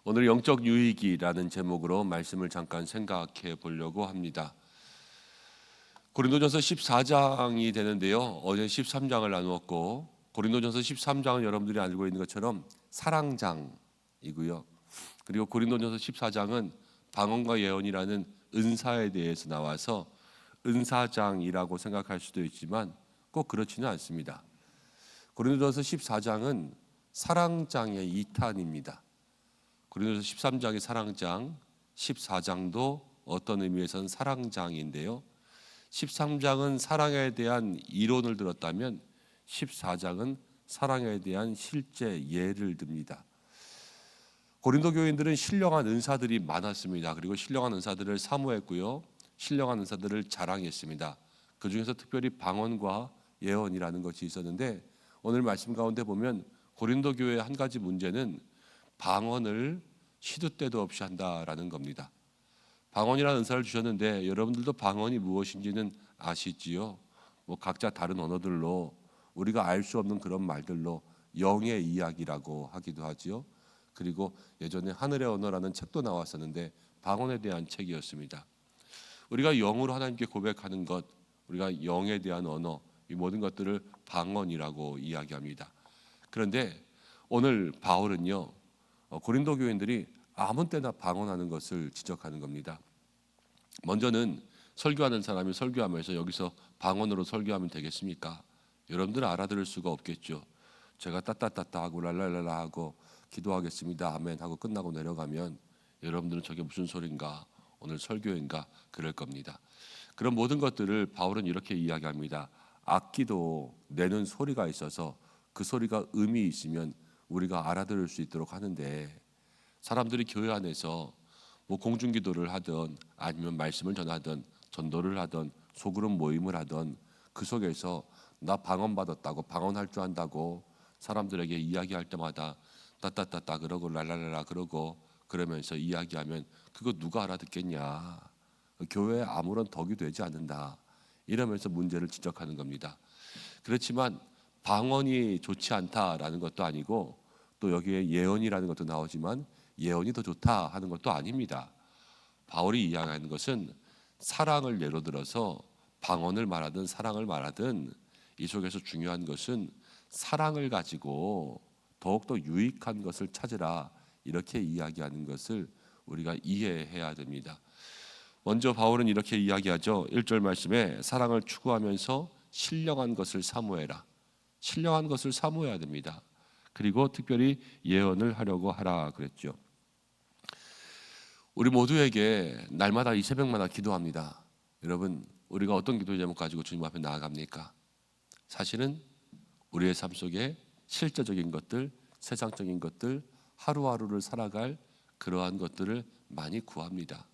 오늘 영적 유익이라는 제목으로 말씀을 잠깐 생각해 보려고 합니다. 고린도전서 14장이 되는데요. 어제 13장을 나누었고 고린도전서 13장은 여러분들이 알고 있는 것처럼 사랑장이고요. 그리고 고린도전서 14장은 방언과 예언이라는 은사에 대해서 나와서 은사장이라고 생각할 수도 있지만 꼭 그렇지는 않습니다. 고린도전서 14장은 사랑장의 2탄입니다. 고린도전서 13장이 사랑장, 14장도 어떤 의미에서는 사랑장인데요. 13장은 사랑에 대한 이론을 들었다면 14장은 사랑에 대한 실제 예를 듭니다. 고린도 교인들은 신령한 은사들이 많았습니다. 그리고 신령한 은사들을 사모했고요. 신령한 은사들을 자랑했습니다. 그 중에서 특별히 방언과 예언이라는 것이 있었는데 오늘 말씀 가운데 보면 고린도 교회의 한 가지 문제는 방언을 시도 때도 없이 한다라는 겁니다. 방언이라는 은사를 주셨는데 여러분들도 방언이 무엇인지는 아시지요? 각자 다른 언어들로 우리가 알 수 없는 그런 말들로 영의 이야기라고 하기도 하지요. 그리고 예전에 하늘의 언어라는 책도 나왔었는데 방언에 대한 책이었습니다. 우리가 영으로 하나님께 고백하는 것, 우리가 영에 대한 언어, 이 모든 것들을 방언이라고 이야기합니다. 그런데 오늘 바울은요, 고린도 교인들이 아무 때나 방언하는 것을 지적하는 겁니다. 먼저는 설교하는 사람이 설교하면서 여기서 방언으로 설교하면 되겠습니까? 여러분들은 알아들을 수가 없겠죠. 제가 따따따따 하고 랄랄랄라 하고 기도하겠습니다 아멘 하고 끝나고 내려가면 여러분들은 저게 무슨 소린가, 오늘 설교인가 그럴 겁니다. 그런 모든 것들을 바울은 이렇게 이야기합니다. 악기도 내는 소리가 있어서 그 소리가 의미 있으면 우리가 알아들을 수 있도록 하는데 사람들이 교회 안에서 공중기도를 하든 아니면 말씀을 전하든 전도를 하든 소그룹 모임을 하든 그 속에서 나 방언 받았다고 방언할 줄 안다고 사람들에게 이야기할 때마다 따따따따 그러고 랄랄랄라 그러고 그러면서 이야기하면 그거 누가 알아듣겠냐, 교회에 아무런 덕이 되지 않는다 이러면서 문제를 지적하는 겁니다. 그렇지만 방언이 좋지 않다라는 것도 아니고 또 여기에 예언이라는 것도 나오지만 예언이 더 좋다 하는 것도 아닙니다. 바울이 이야기하는 것은 사랑을 예로 들어서 방언을 말하든 사랑을 말하든 이 속에서 중요한 것은 사랑을 가지고 더욱더 유익한 것을 찾으라 이렇게 이야기하는 것을 우리가 이해해야 됩니다. 먼저 바울은 이렇게 이야기하죠. 1절 말씀에 사랑을 추구하면서 신령한 것을 사모해라. 신령한 것을 사모해야 됩니다. 그리고 특별히 예언을 하려고 하라 그랬죠. 우리 모두에게 날마다 이 새벽마다 기도합니다. 여러분, 우리가 어떤 기도 제목 가지고 주님 앞에 나아갑니까? 사실은 우리의 삶 속에 실제적인 것들, 세상적인 것들, 하루하루를 살아갈 그러한 것들을 많이 구합니다.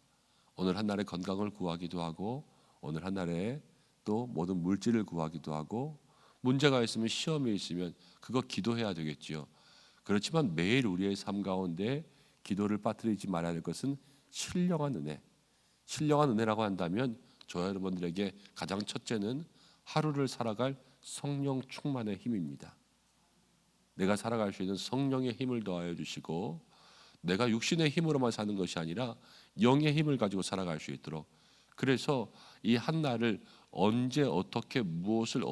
오늘 한 날의 건강을 구하기도 하고 오늘 한 날에 또 모든 물질을 구하기도 하고 문제가 있으면 시험이 있으면 그거 기도해야 되겠지요. 그렇지만 매일 우리의 삶 가운데 기도를 빠뜨리지 말아야 할 것은 신령한 은혜. 신령한 은혜라고 한다면 저와 여러분들에게 가장 첫째는 하루를 살아갈 성령 충만의 힘입니다. 내가 살아갈 수 있는 성령의 힘을 더하여 주시고 내가 육신의 힘으로만 사는 것이 아니라 영의 힘을 가지고 살아갈 수 있도록, 그래서 이 한 날을 언제 어떻게 무엇을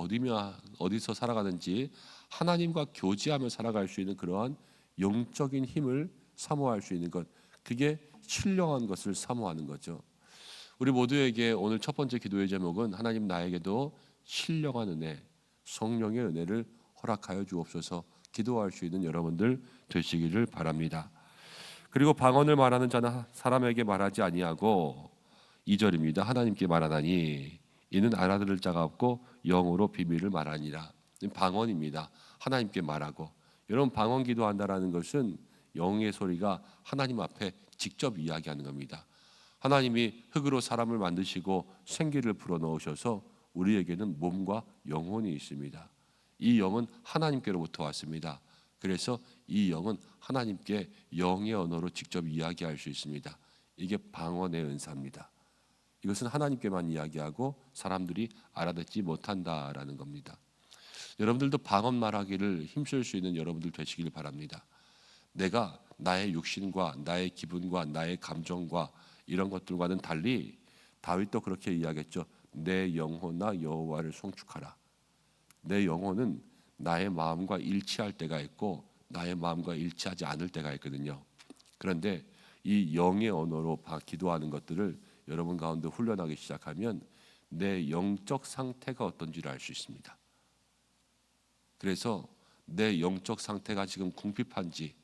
어디서 살아가는지 하나님과 교제하며 살아갈 수 있는 그러한 영적인 힘을 사모할 수 있는 것, 그게 신령한 것을 사모하는 거죠. 우리 모두에게 오늘 첫 번째 기도의 제목은 하나님 나에게도 신령한 은혜, 성령의 은혜를 허락하여 주옵소서 기도할 수 있는 여러분들 되시기를 바랍니다. 그리고 방언을 말하는 자는 사람에게 말하지 아니하고 2절입니다. 하나님께 말하나니 이는 알아들을 자가 없고 영으로 비밀을 말하니라. 방언입니다. 하나님께 말하고, 여러분 방언 기도한다라는 것은 영의 소리가 하나님 앞에 직접 이야기하는 겁니다. 하나님이 흙으로 사람을 만드시고 생기를 불어넣으셔서 우리에게는 몸과 영혼이 있습니다. 이 영은 하나님께로부터 왔습니다. 그래서 이 영은 하나님께 영의 언어로 직접 이야기할 수 있습니다. 이게 방언의 은사입니다. 이것은 하나님께만 이야기하고 사람들이 알아듣지 못한다라는 겁니다. 여러분들도 방언 말하기를 힘쓸 수 있는 여러분들 되시길 바랍니다. 내가 나의 육신과 나의 기분과 나의 감정과 이런 것들과는 달리 다윗도 그렇게 이야기했죠. 내 영혼아 여호와를 송축하라. 내 영혼은 나의 마음과 일치할 때가 있고 나의 마음과 일치하지 않을 때가 있거든요. 그런데 이 영의 언어로 기도하는 것들을 여러분 가운데 훈련하기 시작하면 내 영적 상태가 어떤지를 알 수 있습니다. 그래서 내 영적 상태가 지금 궁핍한지,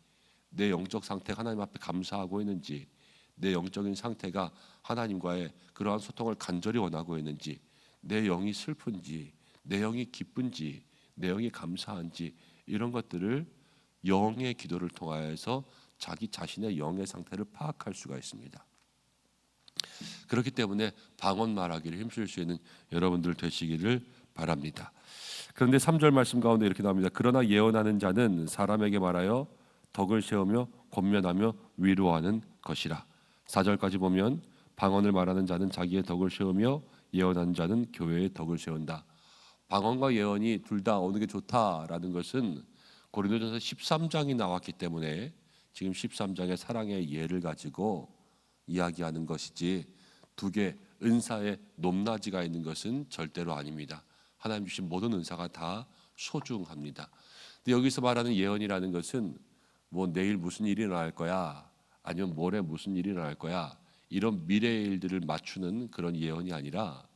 내 영적 상태가 하나님 앞에 감사하고 있는지, 내 영적인 상태가 하나님과의 그러한 소통을 간절히 원하고 있는지, 내 영이 슬픈지, 내 영이 기쁜지, 내 영이 감사한지, 이런 것들을 영의 기도를 통하여서 자기 자신의 영의 상태를 파악할 수가 있습니다. 그렇기 때문에 방언 말하기를 힘쓸 수 있는 여러분들 되시기를 바랍니다. 그런데 3절 말씀 가운데 이렇게 나옵니다. 그러나 예언하는 자는 사람에게 말하여 덕을 세우며 권면하며 위로하는 것이라. 4절까지 보면 방언을 말하는 자는 자기의 덕을 세우며 예언하는 자는 교회의 덕을 세운다. 방언과 예언이 둘 다 어느 게 좋다라는 것은 고린도전서 13장이 나왔기 때문에 지금 13장의 사랑의 예를 가지고 이야기하는 것이지 두 개 은사의 높낮이가 있는 것은 절대로 아닙니다. 하나님 주신 모든 은사가 다 소중합니다. 근데 여기서 말하는 예언이라는 것은 뭐 내일 무슨 일이 일어날 거야, 아니면 모레 무슨 일이 일어날 거야, 이런 미래의 일들을 맞추는 그런 예언이 아니라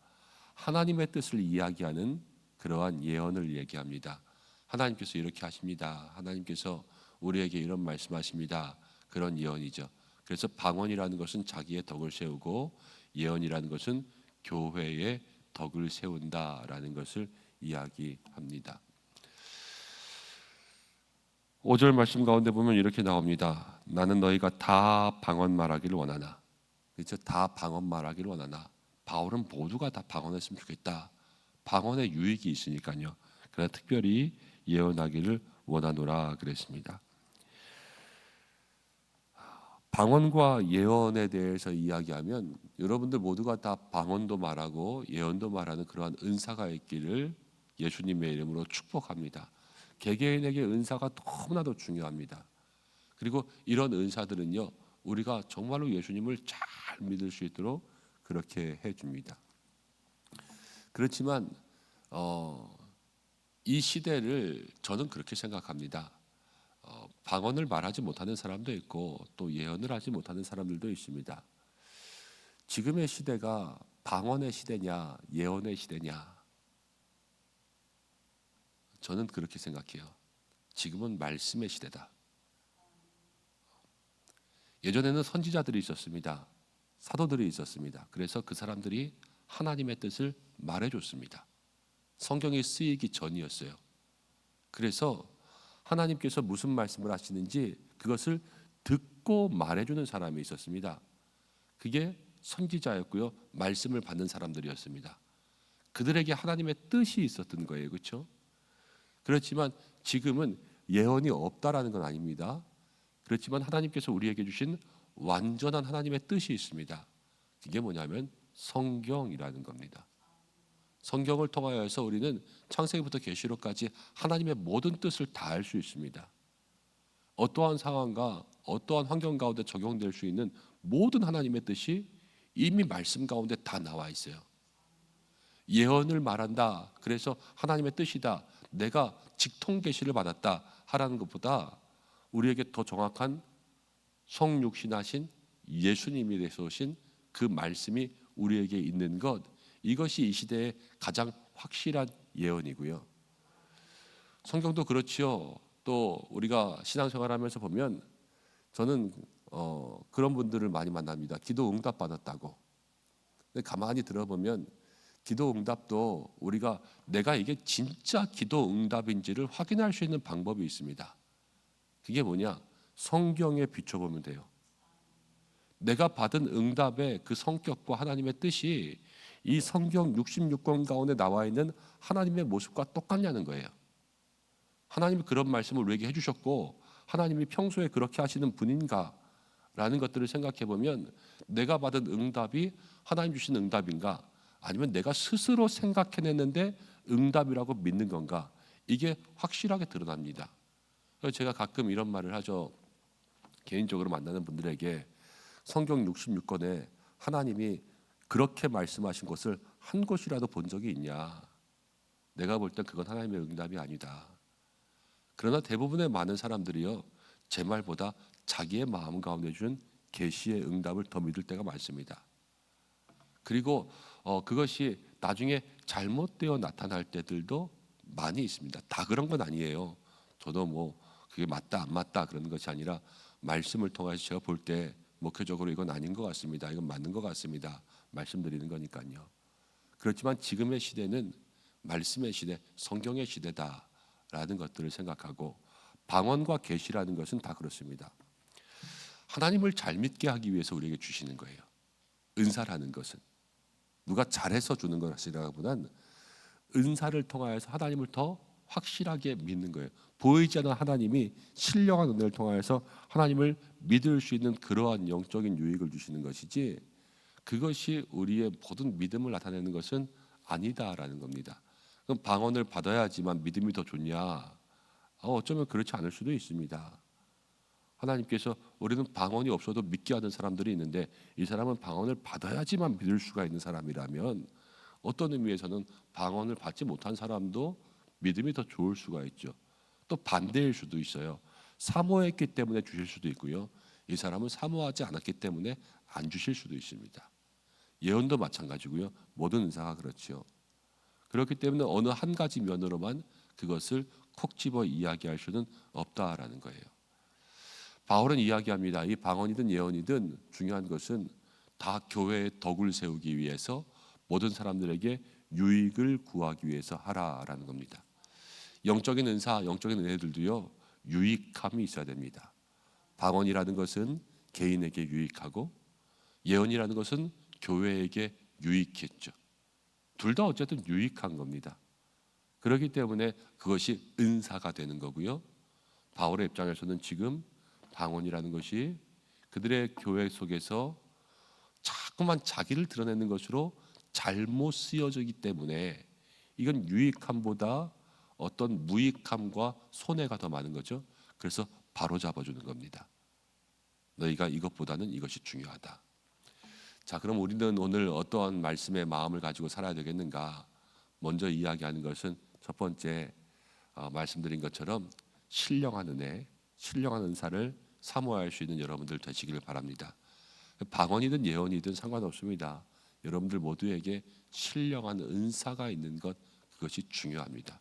하나님의 뜻을 이야기하는 그러한 예언을 얘기합니다. 하나님께서 이렇게 하십니다. 하나님께서 우리에게 이런 말씀하십니다. 그런 예언이죠. 그래서 방언이라는 것은 자기의 덕을 세우고 예언이라는 것은 교회의 덕을 세운다라는 것을 이야기합니다. 5절 말씀 가운데 보면 이렇게 나옵니다. 나는 너희가 다 방언 말하기를 원하나. 그렇죠? 다 방언 말하기를 원하나. 바울은 모두가 다 방언했으면 좋겠다. 방언의 유익이 있으니까요. 그러나 특별히 예언하기를 원하노라 그랬습니다. 방언과 예언에 대해서 이야기하면 여러분들 모두가 다 방언도 말하고 예언도 말하는 그러한 은사가 있기를 예수님의 이름으로 축복합니다. 개개인에게 은사가 너무나도 중요합니다. 그리고 이런 은사들은요, 우리가 정말로 예수님을 잘 믿을 수 있도록 그렇게 해줍니다. 그렇지만 이 시대를 저는 그렇게 생각합니다. 방언을 말하지 못하는 사람도 있고 또 예언을 하지 못하는 사람들도 있습니다. 지금의 시대가 방언의 시대냐 예언의 시대냐, 저는 그렇게 생각해요. 지금은 말씀의 시대다. 예전에는 선지자들이 있었습니다. 사도들이 있었습니다. 그래서 그 사람들이 하나님의 뜻을 말해줬습니다. 성경이 쓰이기 전이었어요. 그래서 하나님께서 무슨 말씀을 하시는지 그것을 듣고 말해주는 사람이 있었습니다. 그게 선지자였고요, 말씀을 받는 사람들이었습니다. 그들에게 하나님의 뜻이 있었던 거예요. 그렇죠? 그렇지만 지금은 예언이 없다라는 건 아닙니다. 그렇지만 하나님께서 우리에게 주신 완전한 하나님의 뜻이 있습니다. 그게 뭐냐면 성경이라는 겁니다. 성경을 통하여서 우리는 창세기부터 계시록까지 하나님의 모든 뜻을 다 알 수 있습니다. 어떠한 상황과 어떠한 환경 가운데 적용될 수 있는 모든 하나님의 뜻이 이미 말씀 가운데 다 나와 있어요. 예언을 말한다, 그래서 하나님의 뜻이다, 내가 직통 계시를 받았다 하라는 것보다 우리에게 더 정확한 성육신하신 예수님이 되셔 오신 그 말씀이 우리에게 있는 것, 이것이 이 시대의 가장 확실한 예언이고요. 성경도 그렇지요. 또 우리가 신앙생활하면서 보면 저는 그런 분들을 많이 만납니다. 기도 응답 받았다고. 근데 가만히 들어보면 기도 응답도 우리가 내가 이게 진짜 기도 응답인지를 확인할 수 있는 방법이 있습니다. 그게 뭐냐? 성경에 비춰보면 돼요. 내가 받은 응답의 그 성격과 하나님의 뜻이 이 성경 66권 가운데 나와 있는 하나님의 모습과 똑같냐는 거예요. 하나님이 그런 말씀을 우리에게 해주셨고 하나님이 평소에 그렇게 하시는 분인가 라는 것들을 생각해 보면 내가 받은 응답이 하나님 주신 응답인가, 아니면 내가 스스로 생각해냈는데 응답이라고 믿는 건가, 이게 확실하게 드러납니다. 그래서 제가 가끔 이런 말을 하죠. 개인적으로 만나는 분들에게 성경 66권에 하나님이 그렇게 말씀하신 것을 한 곳이라도 본 적이 있냐? 내가 볼 땐 그건 하나님의 응답이 아니다. 그러나 대부분의 많은 사람들이요, 제 말보다 자기의 마음 가운데 준 계시의 응답을 더 믿을 때가 많습니다. 그리고 그것이 나중에 잘못되어 나타날 때들도 많이 있습니다. 다 그런 건 아니에요. 저도 뭐 그게 맞다 안 맞다 그러는 것이 아니라 말씀을 통해서 제가 볼 때 목회적으로 이건 아닌 것 같습니다. 이건 맞는 것 같습니다. 말씀드리는 거니까요. 그렇지만 지금의 시대는 말씀의 시대, 성경의 시대다라는 것들을 생각하고, 방언과 계시라는 것은 다 그렇습니다. 하나님을 잘 믿게 하기 위해서 우리에게 주시는 거예요. 은사라는 것은 누가 잘해서 주는 것이라기보다는 은사를 통하여서 하나님을 더 확실하게 믿는 거예요. 보이지 않는 하나님이 신령한 은혜를 통하여서 하나님을 믿을 수 있는 그러한 영적인 유익을 주시는 것이지, 그것이 우리의 모든 믿음을 나타내는 것은 아니다라는 겁니다. 그럼 방언을 받아야지만 믿음이 더 좋냐? 어쩌면 그렇지 않을 수도 있습니다. 하나님께서 우리는 방언이 없어도 믿게 하는 사람들이 있는데, 이 사람은 방언을 받아야지만 믿을 수가 있는 사람이라면 어떤 의미에서는 방언을 받지 못한 사람도 믿음이 더 좋을 수가 있죠. 또 반대일 수도 있어요. 사모했기 때문에 주실 수도 있고요, 이 사람은 사모하지 않았기 때문에 안 주실 수도 있습니다. 예언도 마찬가지고요, 모든 은사가 그렇지요. 그렇기 때문에 어느 한 가지 면으로만 그것을 콕 집어 이야기할 수는 없다라는 거예요. 바울은 이야기합니다. 이 방언이든 예언이든 중요한 것은 다 교회의 덕을 세우기 위해서, 모든 사람들에게 유익을 구하기 위해서 하라라는 겁니다. 영적인 은사, 영적인 은혜들도요, 유익함이 있어야 됩니다. 방언이라는 것은 개인에게 유익하고, 예언이라는 것은 교회에게 유익했죠. 둘 다 어쨌든 유익한 겁니다. 그렇기 때문에 그것이 은사가 되는 거고요. 바울의 입장에서는 지금 방언이라는 것이 그들의 교회 속에서 자꾸만 자기를 드러내는 것으로 잘못 쓰여지기 때문에 이건 유익함보다 어떤 무익함과 손해가 더 많은 거죠. 그래서 바로 잡아주는 겁니다. 너희가 이것보다는 이것이 중요하다. 자, 그럼 우리는 오늘 어떠한 말씀의 마음을 가지고 살아야 되겠는가? 먼저 이야기하는 것은 첫 번째, 말씀드린 것처럼 신령한 은혜, 신령한 은사를 사모할 수 있는 여러분들 되시기를 바랍니다. 방언이든 예언이든 상관없습니다. 여러분들 모두에게 신령한 은사가 있는 것, 그것이 중요합니다.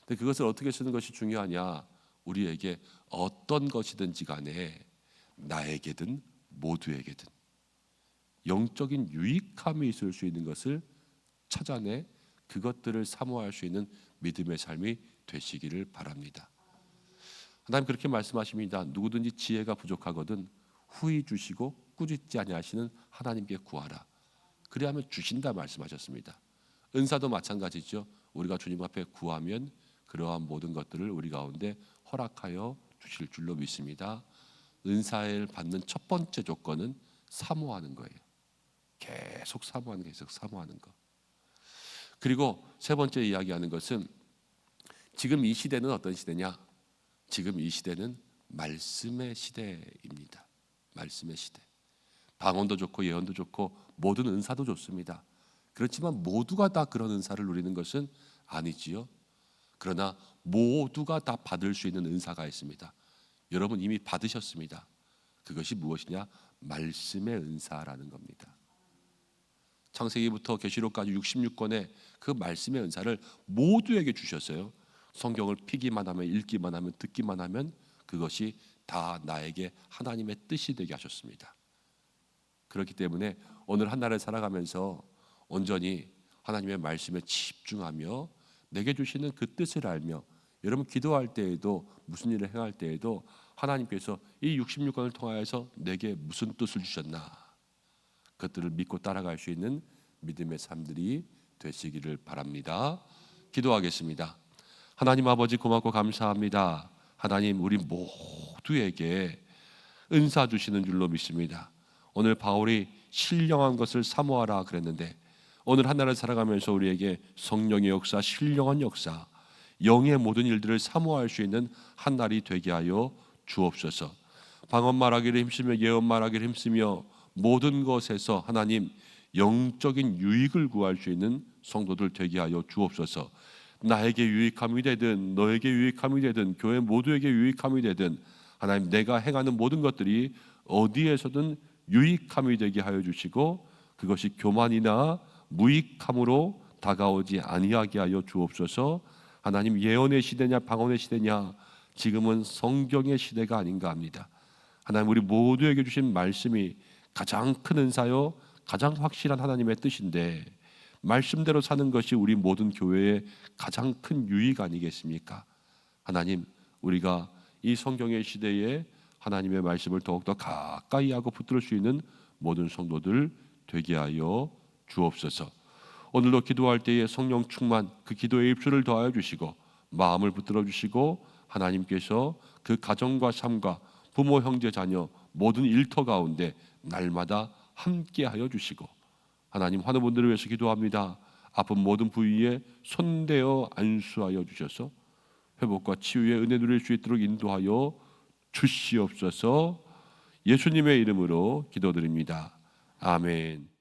근데 그것을 어떻게 쓰는 것이 중요하냐? 우리에게 어떤 것이든지 간에 나에게든 모두에게든 영적인 유익함이 있을 수 있는 것을 찾아내 그것들을 사모할 수 있는 믿음의 삶이 되시기를 바랍니다. 하나님 그렇게 말씀하십니다. 누구든지 지혜가 부족하거든 후히 주시고 꾸짖지 아니하시는 하나님께 구하라. 그리하면 주신다 말씀하셨습니다. 은사도 마찬가지죠. 우리가 주님 앞에 구하면 그러한 모든 것들을 우리 가운데 허락하여 주실 줄로 믿습니다. 은사를 받는 첫 번째 조건은 사모하는 거예요. 계속 사모하는 거, 계속 사모하는 거. 그리고 세 번째 이야기하는 것은 지금 이 시대는 어떤 시대냐? 지금 이 시대는 말씀의 시대입니다. 말씀의 시대. 방언도 좋고 예언도 좋고 모든 은사도 좋습니다. 그렇지만 모두가 다 그런 은사를 누리는 것은 아니지요. 그러나 모두가 다 받을 수 있는 은사가 있습니다. 여러분 이미 받으셨습니다. 그것이 무엇이냐? 말씀의 은사라는 겁니다. 창세기부터 계시록까지 66권의 그 말씀의 은사를 모두에게 주셨어요. 성경을 피기만 하면, 읽기만 하면, 듣기만 하면 그것이 다 나에게 하나님의 뜻이 되게 하셨습니다. 그렇기 때문에 오늘 한 날을 살아가면서 온전히 하나님의 말씀에 집중하며 내게 주시는 그 뜻을 알며, 여러분 기도할 때에도 무슨 일을 행할 때에도 하나님께서 이 66권을 통하여서 내게 무슨 뜻을 주셨나, 그것들을 믿고 따라갈 수 있는 믿음의 삶들이 되시기를 바랍니다. 기도하겠습니다. 하나님 아버지 고맙고 감사합니다. 하나님 우리 모두에게 은사 주시는 줄로 믿습니다. 오늘 바울이 신령한 것을 사모하라 그랬는데 오늘 하나를 살아가면서 우리에게 성령의 역사, 신령한 역사, 영의 모든 일들을 사모할 수 있는 한 날이 되게 하여 주옵소서. 방언 말하기를 힘쓰며 예언 말하기를 힘쓰며 모든 것에서 하나님 영적인 유익을 구할 수 있는 성도들 되게 하여 주옵소서. 나에게 유익함이 되든 너에게 유익함이 되든 교회 모두에게 유익함이 되든 하나님 내가 행하는 모든 것들이 어디에서든 유익함이 되게 하여 주시고 그것이 교만이나 무익함으로 다가오지 아니하게 하여 주옵소서. 하나님 예언의 시대냐 방언의 시대냐 지금은 성경의 시대가 아닌가 합니다. 하나님 우리 모두에게 주신 말씀이 가장 큰 은사요 가장 확실한 하나님의 뜻인데 말씀대로 사는 것이 우리 모든 교회의 가장 큰 유익 아니겠습니까? 하나님 우리가 이 성경의 시대에 하나님의 말씀을 더욱더 가까이 하고 붙들 수 있는 모든 성도들 되게 하여 주옵소서. 오늘도 기도할 때에 성령 충만 그 기도의 입술을 더하여 주시고 마음을 붙들어 주시고 하나님께서 그 가정과 삶과 부모 형제 자녀 모든 일터 가운데 날마다 함께하여 주시고 하나님 환우분들을 위해서 기도합니다. 아픈 모든 부위에 손대어 안수하여 주셔서 회복과 치유의 은혜 누릴 수 있도록 인도하여 주시옵소서. 예수님의 이름으로 기도드립니다. 아멘.